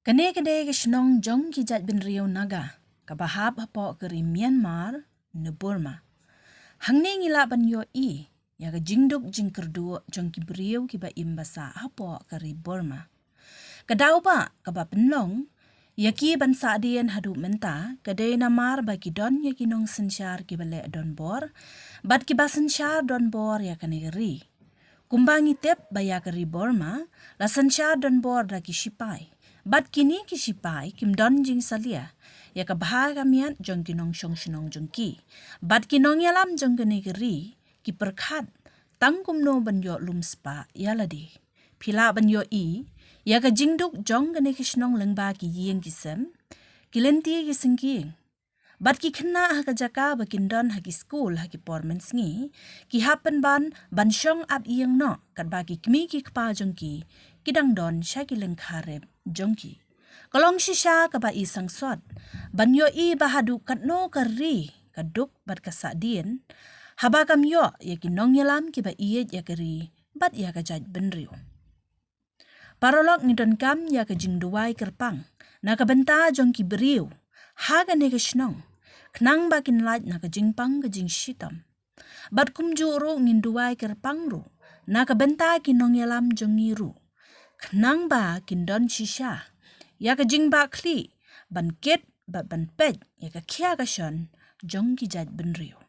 Kene ke shnong jong ki jat bin riau naga, kabahap hapo keri Myanmar ne Burma. Hangne ngila ban yo ya ka jingduk jing kerdu jong ki beriau ki ba imbasa hapo keri Burma. Kadau ba kaba penlong, ya ki ban saadien hadu menta, kadai namar ba ki don ya ki nong sensyar ki bale don bor, bat ki ba sensyar don bor ya kane geri. Kumbangi tep baya keri Burma, la sensyar don bor da ki shipai. Bat kini ki sipai kim don jing salia ya ka bahaga miat jong kinong shong shinong jong ki. Bat kinong yalam jong kene geri ki perkat tangkum no banyo lum spa yaladi. Pila banyo ya ka jingduk jong kene kishnong lengba ki yeng kisem ki lenti ki singking. Bat ki kena ha ka jaka bakin don ha ki school ha ki pormens ngi ki happen ban shong ap yeng no kat ba ki kmi ki kpa jong ki kidang don sya ki lengkarep jongki. Kalong shisha ka ba isang sot, banyo bahadu katno kari kaduk bat kasadien, haba kam yo ya kinong yalam ki ba iyet ya kari bat ya ka jaj benriu. Parolok ngidon kam ya ka jingduwai kerpang, na ka benta jongki beriu, haga negeshnong, knang bakin laj na ka jingpang ka jing shitam. Bat kumjuru nginduwai kerpang ru, na ka benta kinong yalam jongiru. Knang ba kindon shisha, ya ka jing ba kli, ban ket ba ban pej, ya ka kia ka shon, jong ki jad benriu.